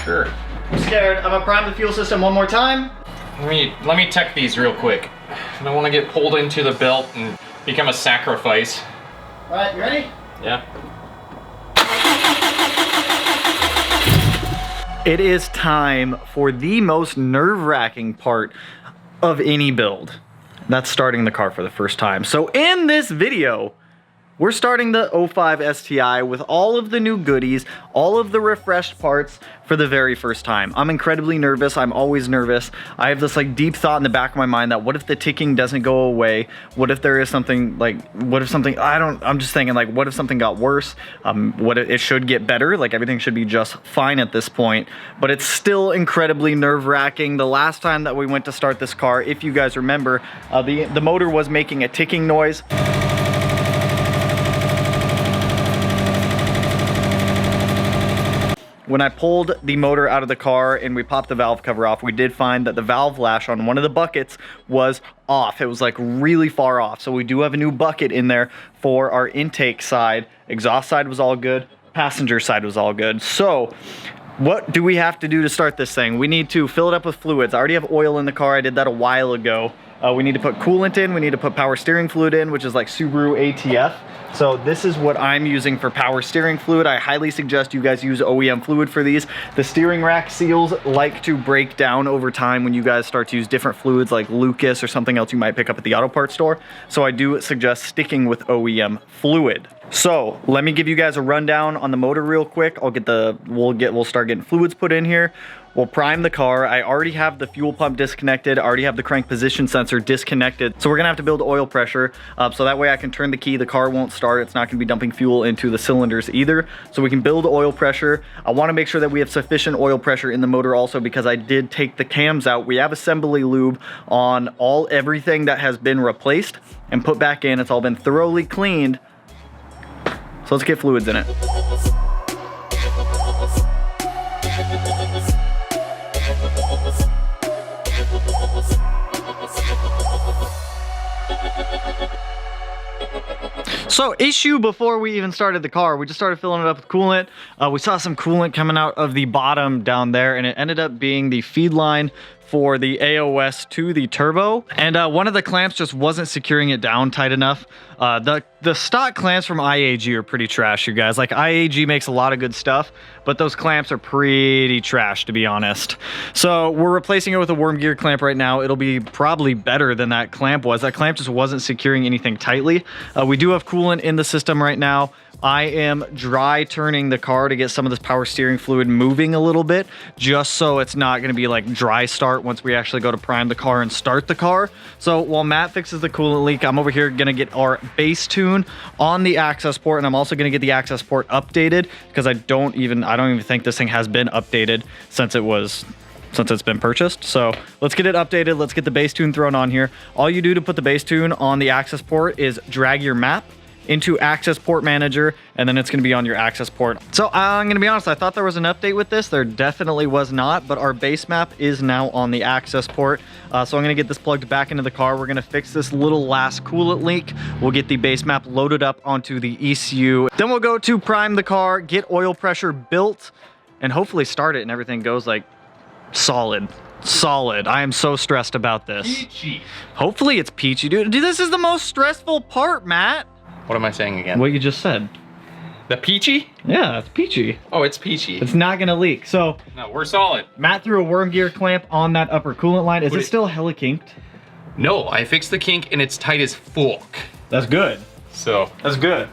Sure. I'm scared. I'm gonna prime the fuel system one more time. Let me check these real quick. I don't want to get pulled into the belt and become a sacrifice. All right, you ready? Yeah. It is time for the most nerve-wracking part of any build. That's starting the car for the first time. So in this video, we're starting the 05 STI with all of the new goodies, all of the refreshed parts for the very first time. I'm incredibly nervous. I'm always nervous. I have this like deep thought in the back of my mind that what if the ticking doesn't go away? What if there is something like, what if something, I'm just thinking like, what if something got worse? What if it should get better? Like everything should be just fine at this point, but it's still incredibly nerve-wracking. The last time that we went to start this car, if you guys remember, the motor was making a ticking noise. When I pulled the motor out of the car and we popped the valve cover off, we did find that the valve lash on one of the buckets was off. It was like really far off. So we do have a new bucket in there for our intake side. Exhaust side was all good. Passenger side was all good. So what do we have to do to start this thing? We need to fill it up with fluids. I already have oil in the car. I did that a while ago. We need to put coolant in. We need to put power steering fluid in, which is like Subaru ATF. So this is what I'm using for power steering fluid. I highly suggest you guys use OEM fluid for these. The steering rack seals like to break down over time when you guys start to use different fluids like Lucas or something else you might pick up at the auto parts store. So I do suggest sticking with OEM fluid. So let me give you guys a rundown on the motor real quick. We'll start getting fluids put in here. We'll prime the car. I already have the fuel pump disconnected. I already have the crank position sensor disconnected. So we're gonna have to build oil pressure. So that way I can turn the key, the car won't start. It's not gonna be dumping fuel into the cylinders either. So we can build oil pressure. I wanna make sure that we have sufficient oil pressure in the motor also because I did take the cams out. We have assembly lube on everything that has been replaced and put back in. It's all been thoroughly cleaned. So let's get fluids in it. So issue before we even started the car, we just started filling it up with coolant. We saw some coolant coming out of the bottom down there and it ended up being the feed line for the AOS to the turbo. And one of the clamps just wasn't securing it down tight enough. The stock clamps from IAG are pretty trash, you guys. Like IAG makes a lot of good stuff, but those clamps are pretty trash, to be honest. So we're replacing it with a worm gear clamp right now. It'll be probably better than that clamp was. That clamp just wasn't securing anything tightly. We do have coolant in the system right now. I am dry turning the car to get some of this power steering fluid moving a little bit, just so it's not going to be like dry start once we actually go to prime the car and start the car. So while Matt fixes the coolant leak, I'm over here going to get our base tune on the access port, and I'm also going to get the access port updated because I don't even think this thing has been updated since it's been purchased. So let's get it updated. Let's get the base tune thrown on here. All you do to put the base tune on the access port is drag your map into access port manager, and then it's going to be on your access port. So I'm going to be honest, I thought there was an update with this. There definitely was not, but our base map is now on the access port. So I'm going to get this plugged back into the car. We're going to fix this little last coolant leak. We'll get the base map loaded up onto the ECU. Then we'll go to prime the car, get oil pressure built, and hopefully start it and everything goes like solid. I am so stressed about this. Peachy. Hopefully it's peachy, dude. This is the most stressful part, Matt. What am I saying again? What you just said. The peachy? Yeah, it's peachy. Oh, it's peachy. It's not gonna leak. So no, we're solid. Matt threw a worm gear clamp on that upper coolant line. Is it still hella kinked? No, I fixed the kink and it's tight as fuck. That's good. So that's good.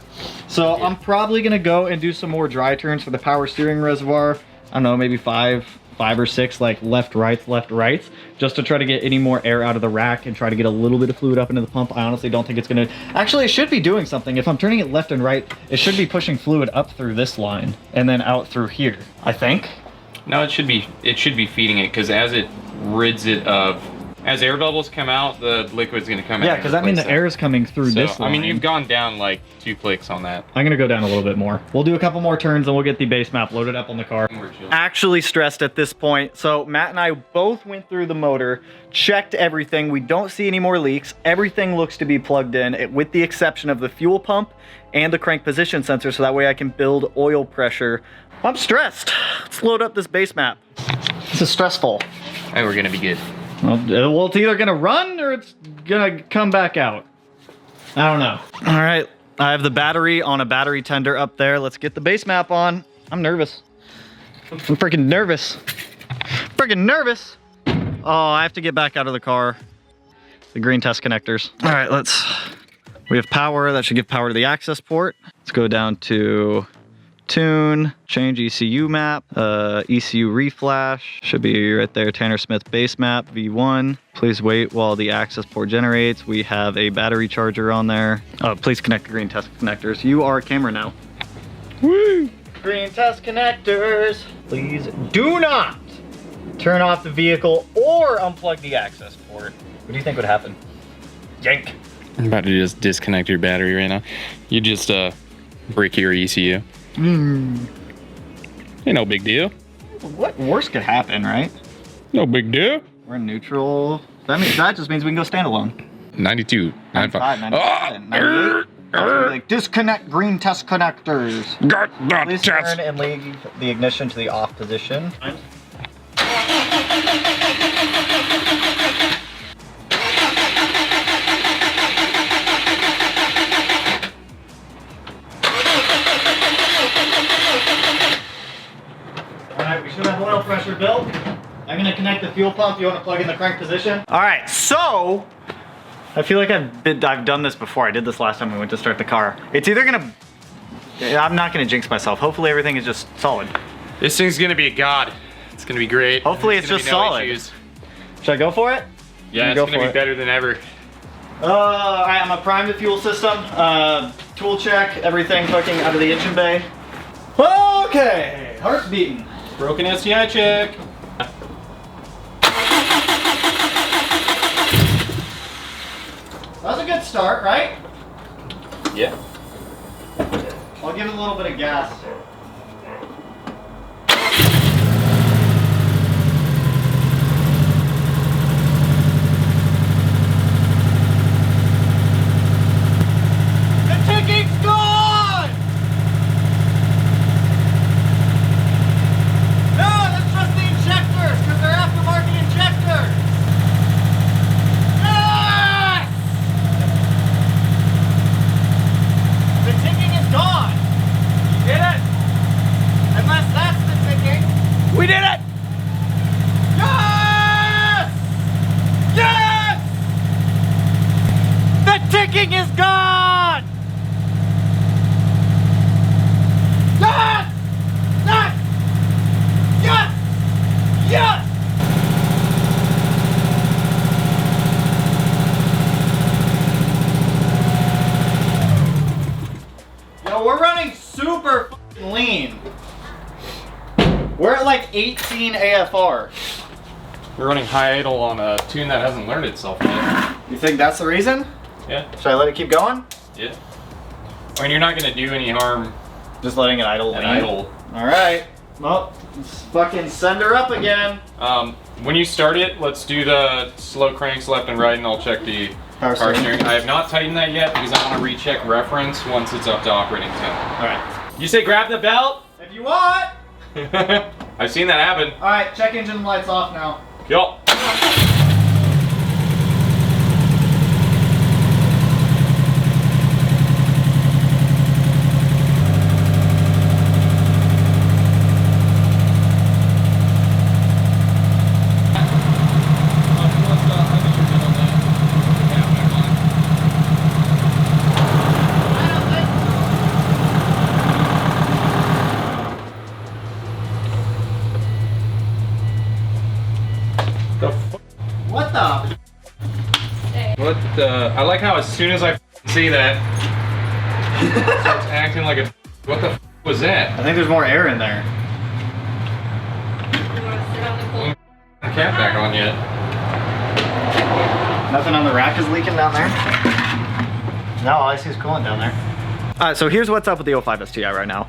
So yeah. I'm probably gonna go and do some more dry turns for the power steering reservoir. I don't know, maybe five or six, like left rights, just to try to get any more air out of the rack and try to get a little bit of fluid up into the pump. I honestly don't think it's gonna, actually it should be doing something. If I'm turning it left and right, it should be pushing fluid up through this line and then out through here, I think. No, it should be feeding it, because as it rids it of As air bubbles come out, the liquid's gonna come out. Yeah, because that means the air is coming through this line. I mean, you've gone down like 2 clicks on that. I'm gonna go down a little bit more. We'll do a couple more turns and we'll get the base map loaded up on the car. Actually stressed at this point. So Matt and I both went through the motor, checked everything. We don't see any more leaks. Everything looks to be plugged in, with the exception of the fuel pump and the crank position sensor, so that way I can build oil pressure. I'm stressed. Let's load up this base map. This is stressful. And we're gonna be good. Well, it's either gonna run or it's gonna come back out. I don't know. All right, I have the battery on a battery tender up there. Let's get the base map on. I'm nervous. I'm freaking nervous. Freaking nervous. Oh, I have to get back out of the car. The green test connectors. All right, we have power. That should give power to the access port. Let's go down to tune, change ECU map, ECU reflash, should be right there, Tanner Smith base map, V1. Please wait while the access port generates. We have a battery charger on there. Oh, please connect the green test connectors. You are a camera now. Woo! Green test connectors. Please do not turn off the vehicle or unplug the access port. What do you think would happen? Yank. I'm about to just disconnect your battery right now. You just break your ECU. Ain't no big deal. What worse could happen, right? No big deal. We're in neutral. That just means we can go standalone. 92, 95, 97, 98. Like, disconnect green test connectors. Please turn and leave the ignition to the off position. Alright, we should have oil pressure built. I'm gonna connect the fuel pump. You wanna plug in the crank position? Alright, so I feel like I've done this before. I did this last time we went to start the car. It's either gonna, I'm not gonna jinx myself. Hopefully everything is just solid. This thing's gonna be a god. It's gonna be great. Hopefully it's just solid. Issues. Should I go for it? Yeah, it's gonna be better than ever. Alright, I'm gonna prime the fuel system. Tool check, everything fucking out of the engine bay. Okay, heart's beating. Broken STI check. That was a good start, right? Yeah. I'll give it a little bit of gas. The ticking's gone! No, that's just the injectors, because they're aftermarket injectors. Yes! The ticking is gone. You did it. Unless that's the ticking. We did it! Yes! Yes! The ticking is gone! Yes! Yes! Yes! Yes! Yo, we're running super fucking lean. We're at like 18 AFR. We're running high idle on a tune that hasn't learned itself yet. You think that's the reason? Yeah. Should I let it keep going? Yeah. I mean, you're not gonna do any harm. Just letting it idle. Idle. All right. Well, let's fucking send her up again. When you start it, let's do the slow cranks left and right, and I'll check the Power steering. I have not tightened that yet because I want to recheck reference once it's up to operating temp. All right. You say grab the belt? If you want. I've seen that happen. All right, check engine lights off now. Yup. What the? What the? I like how as soon as I see that, it starts acting like a. What the was that? I think there's more air in there. You want to sit on the cold? The cap back on yet. Nothing on the rack is leaking down there. No, all I see is coolant down there. All right, so here's what's up with the 05 STI right now.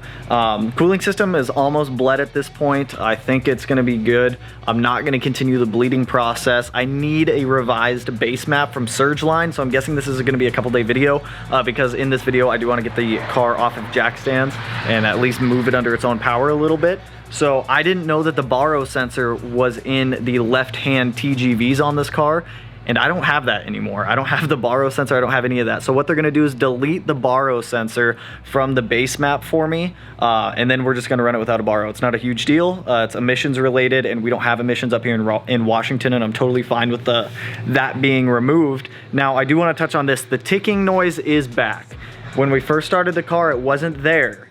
Cooling system is almost bled at this point. I think it's gonna be good. I'm not gonna continue the bleeding process. I need a revised base map from Surgeline, so I'm guessing this is gonna be a couple day video because in this video, I do wanna get the car off of jack stands and at least move it under its own power a little bit. So I didn't know that the baro sensor was in the left-hand TGVs on this car. And I don't have that anymore. I don't have the baro sensor, I don't have any of that. So what they're gonna do is delete the baro sensor from the base map for me, and then we're just gonna run it without a baro. It's not a huge deal. It's emissions related, and we don't have emissions up here in Washington, and I'm totally fine with that being removed. Now, I do wanna touch on this. The ticking noise is back. When we first started the car, it wasn't there.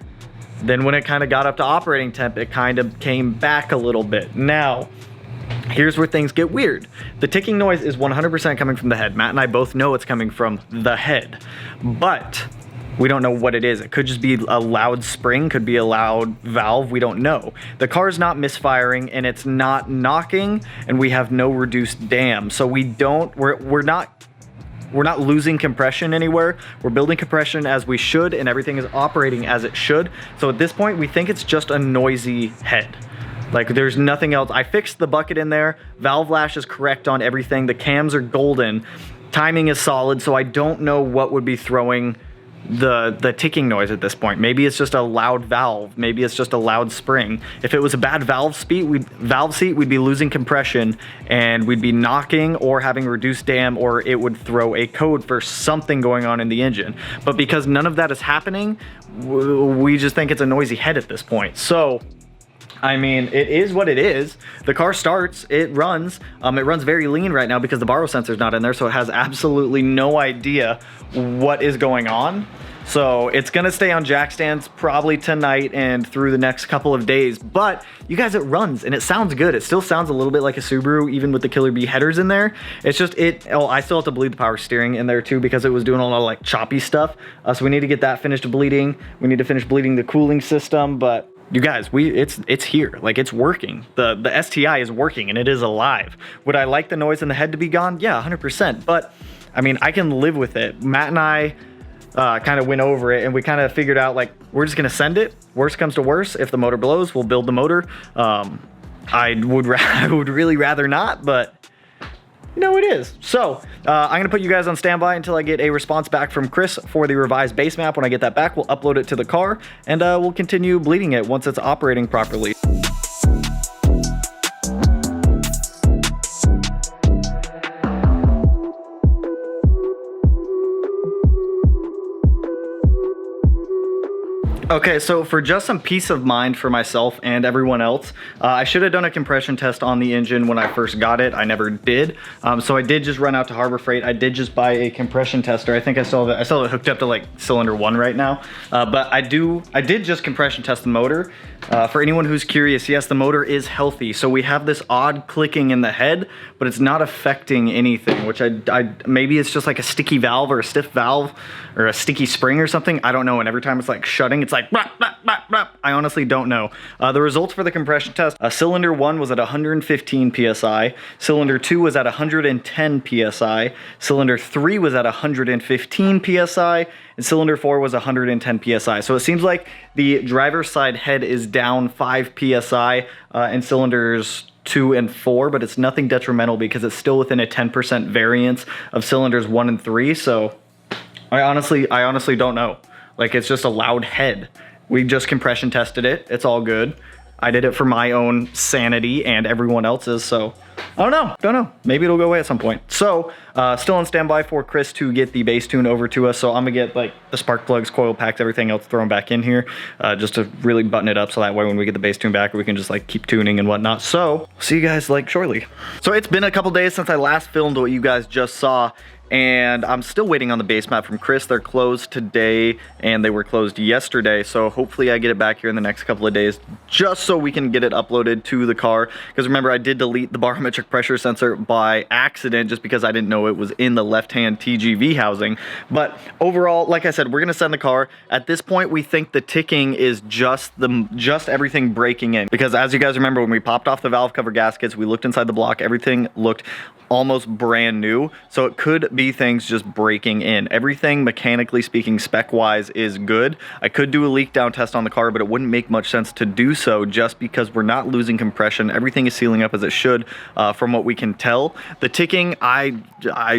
Then when it kind of got up to operating temp, it kind of came back a little bit. Now, here's where things get weird. The ticking noise is 100% coming from the head. Matt and I both know it's coming from the head, but we don't know what it is. It could just be a loud spring, could be a loud valve, we don't know. The car's not misfiring and it's not knocking, and we have no reduced dam. So we're not losing compression anywhere. We're building compression as we should, and everything is operating as it should. So at this point, we think it's just a noisy head. Like, there's nothing else. I fixed the bucket in there. Valve lash is correct on everything. The cams are golden. Timing is solid, so I don't know what would be throwing the ticking noise at this point. Maybe it's just a loud valve. Maybe it's just a loud spring. If it was a bad valve seat, we'd be losing compression and we'd be knocking or having reduced dam, or it would throw a code for something going on in the engine. But because none of that is happening, we just think it's a noisy head at this point. So, I mean, it is what it is. The car starts, it runs. It runs very lean right now because the baro sensor's not in there, so it has absolutely no idea what is going on. So it's gonna stay on jack stands probably tonight and through the next couple of days. But you guys, it runs and it sounds good. It still sounds a little bit like a Subaru, even with the Killer Bee headers in there. It's just, I still have to bleed the power steering in there too because it was doing a lot of like choppy stuff. So we need to get that finished bleeding. We need to finish bleeding the cooling system, but you guys, it's here. Like, it's working. The STI is working and it is alive. Would I like the noise in the head to be gone? Yeah, 100%. But I mean, I can live with it. Matt and I kind of went over it and we kind of figured out, like, we're just gonna send it. Worst comes to worst, if the motor blows, we'll build the motor. I would really rather not, but no, it is. So I'm gonna put you guys on standby until I get a response back from Chris for the revised base map. When I get that back, we'll upload it to the car and we'll continue bleeding it once it's operating properly. Okay, so for just some peace of mind for myself and everyone else, I should have done a compression test on the engine when I first got it. I never did. So I did just run out to Harbor Freight. I did just buy a compression tester. I think I still have it hooked up to like cylinder 1 right now. But I did just compression test the motor. For anyone who's curious, yes, the motor is healthy. So we have this odd clicking in the head, but it's not affecting anything, which maybe it's just like a sticky valve or a stiff valve or a sticky spring or something. I don't know. And every time it's like shutting, it's like, blah, blah, blah, blah. I honestly don't know. The results for the compression test, cylinder 1 was at 115 PSI. Cylinder 2 was at 110 PSI. Cylinder 3 was at 115 PSI. And cylinder 4 was 110 PSI. So it seems like the driver's side head is down 5 PSI in cylinders 2 and 4, but it's nothing detrimental because it's still within a 10% variance of cylinders 1 and 3. So I honestly don't know. Like, it's just a loud head. We just compression tested it. It's all good. I did it for my own sanity and everyone else's, so I don't know. Maybe it'll go away at some point. So, still on standby for Chris to get the base tune over to us. So I'm gonna get like the spark plugs, coil packs, everything else thrown back in here, just to really button it up so that way when we get the base tune back, we can just like keep tuning and whatnot. So, see you guys like shortly. So it's been a couple days since I last filmed what you guys just saw. and I'm still waiting on the base map from Chris. They're closed today and they were closed yesterday, so hopefully I get it back here in the next couple of days just so we can get it uploaded to the car. Because remember, I did delete the barometric pressure sensor by accident just because I didn't know it was in the left-hand TGV housing. But overall, like I said, we're gonna send the car. At this point, we think the ticking is just everything breaking in, because as you guys remember, when we popped off the valve cover gaskets, we looked inside the block, everything looked almost brand new. So it could be things just breaking in. Everything mechanically speaking, spec wise, is good. I could do a leak down test on the car, but it wouldn't make much sense to do so just because we're not losing compression. Everything is sealing up as it should, from what we can tell. The ticking, I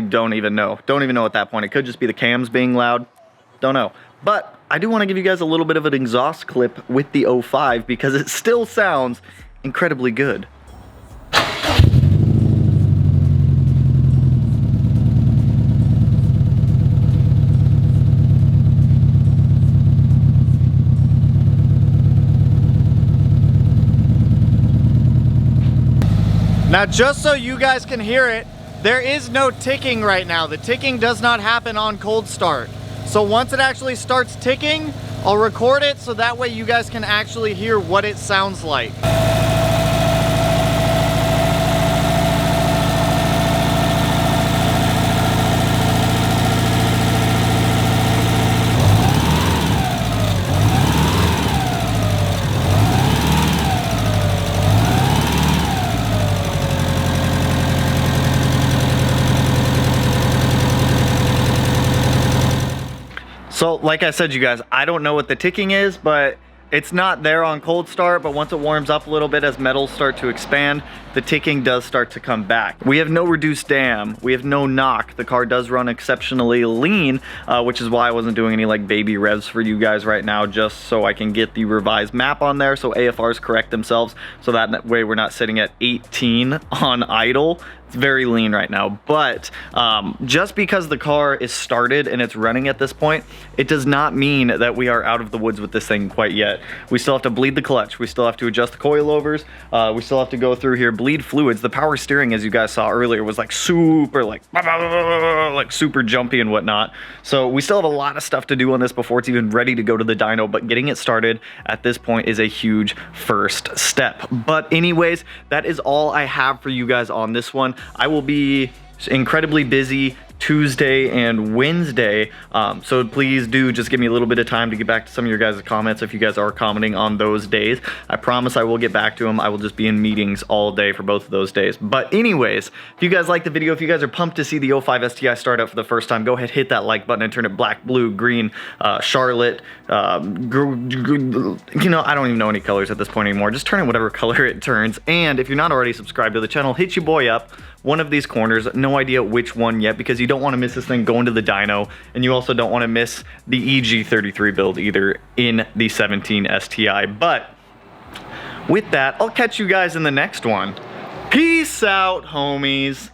don't even know. Don't even know at that point. It could just be the cams being loud. Don't know. But I do want to give you guys a little bit of an exhaust clip with the 05 because it still sounds incredibly good. Now, just so you guys can hear it, there is no ticking right now. The ticking does not happen on cold start. So once it actually starts ticking, I'll record it so that way you guys can actually hear what it sounds like. So like I said, you guys, I don't know what the ticking is, but it's not there on cold start, but once it warms up a little bit, as metals start to expand, the ticking does start to come back. We have no reduced dam, we have no knock. The car does run exceptionally lean, which is why I wasn't doing any like baby revs for you guys right now, just so I can get the revised map on there so AFRs correct themselves, so that way we're not sitting at 18 on idle. It's very lean right now, but just because the car is started and it's running at this point, it does not mean that we are out of the woods with this thing quite yet. We still have to bleed the clutch. We still have to adjust the coilovers. We still have to go through here, bleed fluids. The power steering, as you guys saw earlier, was like super super jumpy and whatnot. So we still have a lot of stuff to do on this before it's even ready to go to the dyno, but getting it started at this point is a huge first step. But anyways, that is all I have for you guys on this one. I will be incredibly busy Tuesday and Wednesday, so please do just give me a little bit of time to get back to some of your guys' comments if you guys are commenting on those days. I promise I will get back to them. I will just be in meetings all day for both of those days. But anyways, if you guys like the video, if you guys are pumped to see the 05 STI start up for the first time, go ahead, hit that like button and turn it black, blue, green, Charlotte, you know, I don't even know any colors at this point anymore. Just turn it whatever color it turns. And if you're not already subscribed to the channel, hit your boy up one of these corners. No idea which one yet, because you don't want to miss this thing going to the dyno, and you also don't want to miss the EG33 build either in the 17 STI. But with that, I'll catch you guys in the next one. Peace out, homies.